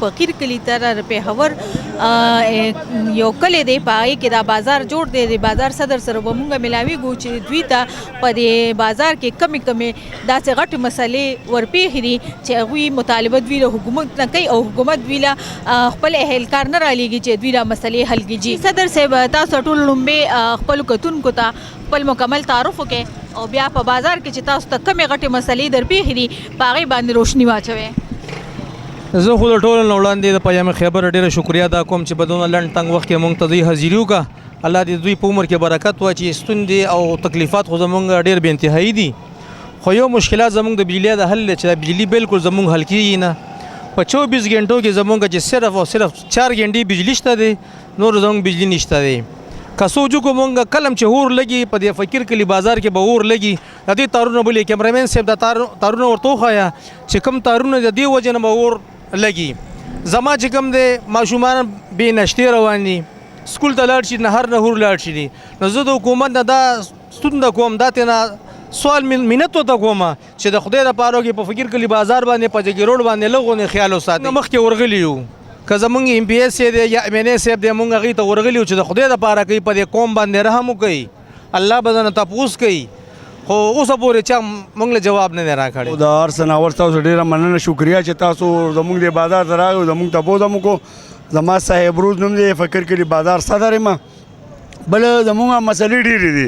فقیر کلی تر پیښور یو کلی دی په هغې کې دا بازار جوړ دی. د بازار صدر سره به مونږ ملاویږو چې دوی ته په دې بازار کې کمې داسې غټې مسلې ورپېښې دي چې هغوی مطالبه دوی له حکومت نه کوي او حکومت دوی له خپل اهلکار نه رالیږي چې دوی دا مسلې حل کړي. صدر صاحب تاسو ټول لومبې خپلو کتونکو ته خپل مکمل تعارف وکړئ او بیا په بازار کې چې تاسو ته کمې غټې مسلې درپېښې دي په هغې باندې روشني واچوئ. زه خو د ټولو نه وړاندې د پیام خیبر ډېره شکریا ادا کوم چې په دونه لنډ تنګ وخت کې موږ ته دوی حاضري وکړه. الله دې دوی په عمر کې برکت واچي. ستونزې او تکلیفات خو زموږ ډېر بې انتهایي دي، خو یو مشکلات زموږ د بجلي د حل چې بجلي بالکل زموږ حل کېږي نه. په 24 غنټو کې زموږ چې صرف او صرف 4 غنټې بجلي شته دی، نور زموږ بجلي نشته دی. که سوچو کو مونږ کلم چې اور لګي په دې فقیر کلی بازار کې به اور لګي د دې تارونه بلې کیمرامین صاحب د تارونه ورته وښایه چې کوم تارونه د دې وجې نه به اور لګي. زما چې کوم دی ماشومان بې نشتې روان دي، سکول ته لاړ شي نهر نهور لاړ شي دي. نو زه د حکومت نه دا ستونزه کوم، دا تېنه سوال منت ورته کوم چې د خدای دپاره کې په فقیر کلي بازار باندې په جګي روډ باندې لغونې خیال وساتئ. مخکې ورغلي یو که زمونږ ایم پی ایس دی یا ایم این اے صاحب دی، مونږ هغې ته ورغلي یو چې د خدای دپاره کوي په دې قوم باندې رحم وکوي، الله به درنه تپوس کوي. خو اوسه پورې چا موږ له جواب نه دی راکړی. د هر څه ناول تاسو ډېره مننه شکریا چې تاسو زموږ د بازار ته راغلئ، زموږ تپوس هم وکړو. زما صاحب روز نوم دی، فقیر کلي بازار صدر یم. بله زموږ مسلې ډېرې دي.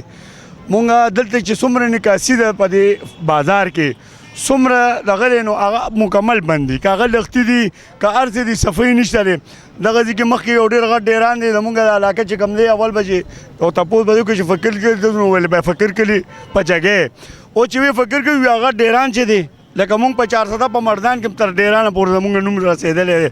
مونږ دلته چې څومره نکاسي ده په دې بازار کې څومره دغه دی نو هغه مکمل بند دي. که هغه لښتي دي که هر څه دي صفایي نشته دی. دغه ځای کې مخکې یو ډېر غټ ډیران دی زمونږ د علاقه چې کوم دی اول به چې او تپوس به وکړي چې فقیر کلي نو ویل به فقیر کلي په جګې او چې وی فقیر کلي هغه ډیران چې دی لکه مونږ په 400 په مردان کې تر ډیرانه پورې زمونږ نوم رسېدلی دی.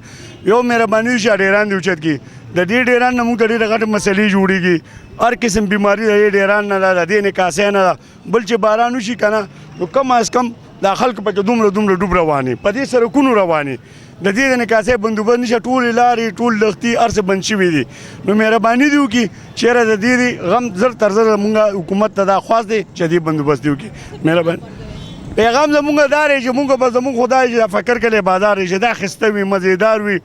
یو مهرباني وشي ډیران دی اوچت کړي. د دې ډیران نه مونږ ته ډېرې غټې مسلې جوړېږي. هر قسم بیماري د دې ډیران نه ده، د دې نکاسۍ نه ده. بل چې باران وشي که نه نو کم از کم دا خلک پکې دومره ډوب روانې په دې سړکونو روانې. د دې د نکاسۍ بندوبست نشته، ټولې لارې ټول لښتي هر څه بند شوي دي. نو مهرباني دې وکړي چېرې د دې غم زر تر زر مونږ حکومت ته دا خواست دی چې دې بندوبست دې وکړي. مهرباني پیغام زمونږ دا دی چې مونږ به زمونږ خدای چې دا فقیر کلی بازار دی چې دا ښایسته وي، مزېدار وي،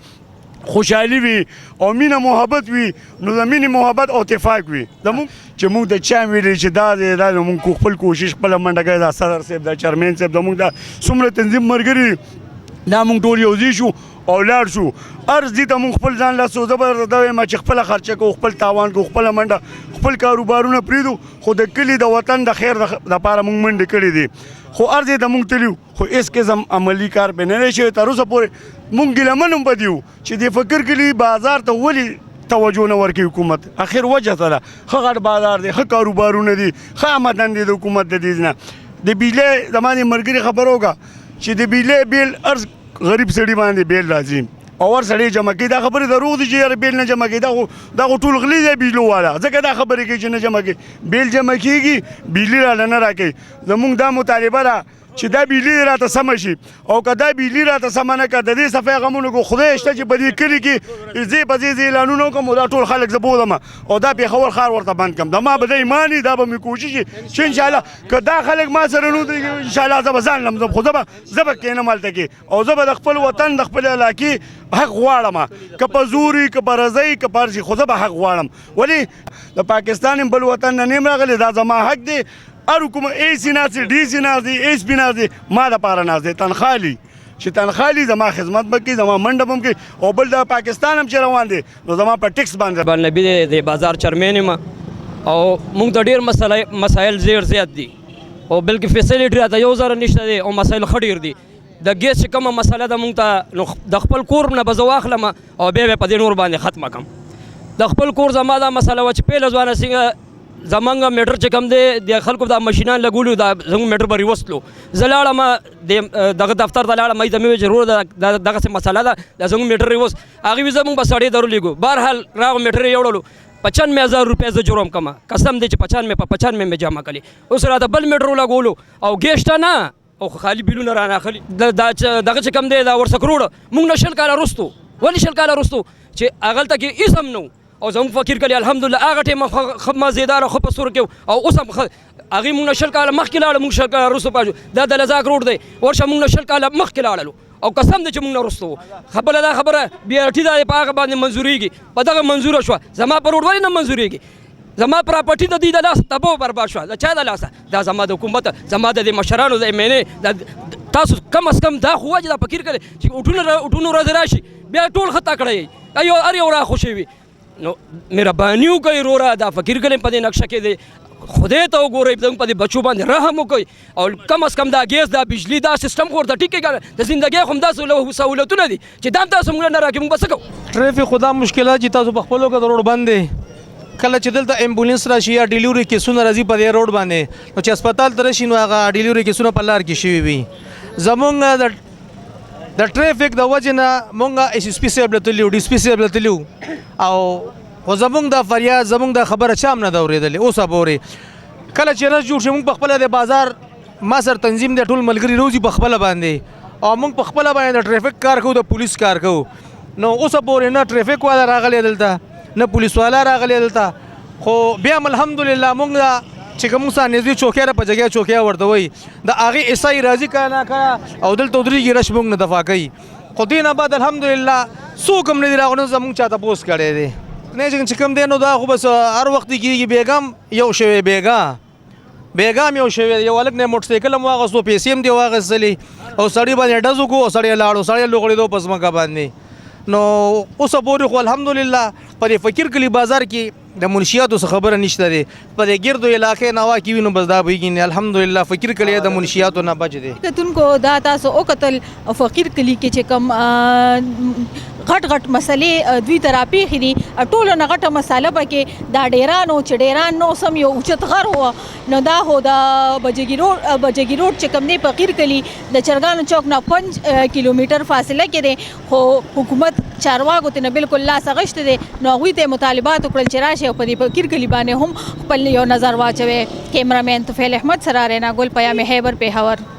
خوشحالي وي او مینه محبت وي. نو د مینې محبت او اتفاق وي. زمونږ چې مونږ ته چا ویلي چې دا دی دا مونږ خپل کوشش خپله منډه کوي. دا صدر صاحب دا چیرمین صاحب زمونږ دا څومره تنظیم ملګري دا مونږ ټول یوځای شو او لاړ شو. عرض دي ته مونږ خپل ځان لاسو زه به دا وایم چې خپله خرچه کوو، خپل تاوان کوو، خپله منډه خپل کاروبارونه پرېږدو، خو د کلي د وطن د خیر دپاره مونږ منډې کړې دي. خو عرض یې ته مونږ تلي خو هېڅ قسم عملي کار پرې نه دی شوی. تر اوسه پورې مونږ ګیلمن هم په دي وو چې د فقیر کلي بازار ته ولې توجه نه ورکوي حکومت. اخر وجه څه ده؟ ښه غټ بازار دی، ښه کاروبارونه دي، ښه آمدن دی د حکومت د دې نه. د بیلې زما د ملګري خبره وکړه چې د بیلې بیل هر غریب سړي باندې بیل راځي او هر سړی جمع کوي. دا خبرې دروغ دي چې یاره بیل نه جمع کوي. دا خو ټول غلي دی بیلو والا، ځکه دا خبرې کوي چې نه جمع کوي. بیل جمع کېږي، بیلي راله نه راکوي. زمونږ دا مطالبه ده چې دا بیلي راته سمه شي او که دا بیلي راته سمه نه کړه د دې صفحې غمونو کو خدای شته چې په دې کلي کې ځای په ځای اعلانونه وکړم او دا ټول خلک زه بولم او دا پېښور ښار ورته بند کړم. د ما به دی ایماني دا به مې کوشش وي چې انشاءالله که دا خلک ما سره نه ودرېږي انشاءالله زه به ځان لمزم، خو زه به کښېنم هلته کې او زه به د خپل وطن د خپل علاقې حق غواړم. که په زور وي که په رضۍ که په هر شي خو زه به حق غواړم. ولې د پاکستان بل وطن نه نیم راغلی، دا زما حق دی. هر حکومت اے سی ناز دی، ډي سي ناز دی، ایس پي ناز دی، ما دپاره ناز دی. تنخواه لي چې تنخواه لي زما خدمت به کوي، زما منډه به هم کوي او بل د پاکستان هم چې روان دی نو زما په ټیکس باندې نبي د بازار چیرمین یم او موږ ته ډېر مسایل ډېر زیات دي او بلکې فیسیلیټي راته یو ذره نشته دی او مسایل ښه ډېر دي. د ګیس چې کومه مسله ده موږ ته نو د خپل کور نه به زه واخلم او بیا به په دې نور باندې ختمه کړم. د خپل کور زما دا مسله وه چې پیله ځوانه څنګه زمونږ میټر چې کوم دی د خلکو دا ماشینان لګولي دا زموږ میټر به ریوستلو. زه لاړم دغه دفتر ته لاړم، ای ته مې وویل چې وروره دغسې مسله ده دا زموږ میټر ریوست. هغې وي زموږ به سړی درولېږو. بهرحال راغو میټر یې یوړلو 95,000 روپۍ زه جرم کړم. قسم دی چې 95 مې جمع کړي. اوس راته بل میټر ولګولو او ګیس ته نه او خالي بیلونه رانه اخلي. دغه چې کوم دی دا ورڅه کروړه موږ نه 20 کاله وروستو ولې 20 کاله وروستو چې هغلته کې هېڅ هم نه و او زموږ فقیر کلي الحمدلله هغه ټایم ښه مزېداره ښه په سور کې او اوس هم هغې موږ نه 20 کاله مخکې لاړه، موږ 20 کاله وروسته پاتې دا د لذاک روډ دی ورشه موږ نه 20 کاله مخکې لاړلو او قسم دی چې موږ نه وروسته وو خبره دا خبره BRT دا په هغه باندې منظورېږي په دغه منظوره شوه زما په روډ ولې نه منظورېږي زما پراپرټي د دوی د لاس تباه برباد شوه د چا د لاسه دا زما د حکومت زما د دې مشرانو د MNA تاسو کم از کم دا خو وجه دا فکر کړئ چې اټونو ورځ راشي بیا ټول خطا کړی هر یو را خوشی وي نو مهرباني وکړئ وروره دا فکر کړئ په دې نقشه کې دی خدای ته وګورئ په دې بچو باندې رحم وکړئ او کم از کم دا ګیس دا بجلی دا سیستم خو ورته ټیک کړئ د زندګۍ خو همداسې سهولتونه دي چې دا هم تاسو موږ نه راکړي موږ به څه کوو ټریفیک خو دا مشکلات چې تاسو په خپلو کې د روډ بند دی کله چې دلته ایمبولینس راشي یا ډیلیوري کیسونه راځي په دې روډ باندې نو چې هسپتال ته راشي نو هغه ډیلیوري کیسونه په لار کې شوي وي زمونږ د ټریفیک د وجې نه مونږ SSP صاحب له تللي DSP صاحب له تللي او خو زمونږ دا فریاد زمونږ دا خبره چا هم نه ده اورېدلې اوسه پورې کله چې رس جوړ شي مونږ په خپله د بازار ما سره تنظیم دی ټول ملګري روزي په خپله باندې او مونږ په خپله باندې د ټریفیک کار کوو د پولیس کار کوو نو اوسه پورې نه ټریفیک والا راغلی دلته نه پولیس والا راغلی دلته خو بیا هم الحمدلله مونږ چې کوم سره نږدې چوکۍ را په جګه چوکۍ ورته وایي د هغې عیسائی راځي که نه که او دلته ودرېږي رش موږ نه دفاع کوي خو دې نه بعد الحمدلله څوک هم نه دي راغلی زموږ چا تپوس کړی دی نه چې کوم دی نو دا خو بس هر وخت کېږي بیګم یو شوی بیګام یو شوی یو هلک نه موټرسایکل هم واخیستو پیسې هم دې واخیستلې او سړي باندې ډز وکړو او سړی لاړو سړی لوغړېدو په ځمکه باندې نو اوسه پورې خو الحمدلله په دې فقیر کلي بازار کې د منشیاتو څه خبره نشته دی په دې ګردو علاقې نوا کې وینو بس دا بهیږي الحمدلله فقیر کلي د منشیاتو نه بچ دی کتونکو دا تاسو وکتل فقیر کلي کې چې کوم غټ مسلې دوی ته راپېښې دي ټولو نه غټه مسله پکې دا ډیران و چې ډیران نو سم یو اوچت غر و نو دا خو د بجګي روډ چې کوم دی فقیر کلي د چرګانو چوک نه 5 کیلومتر فاصله کې دی خو حکومت چارواکو ته نه بالکل لاس غشت دی نو هغوی ته مطالبات وکړل چې راشي او په دې فقیر کلي باندې هم خپل یو نظر واچوي کیمرامین طفیل احمد سره رینا ګل پیام خیبر پېښور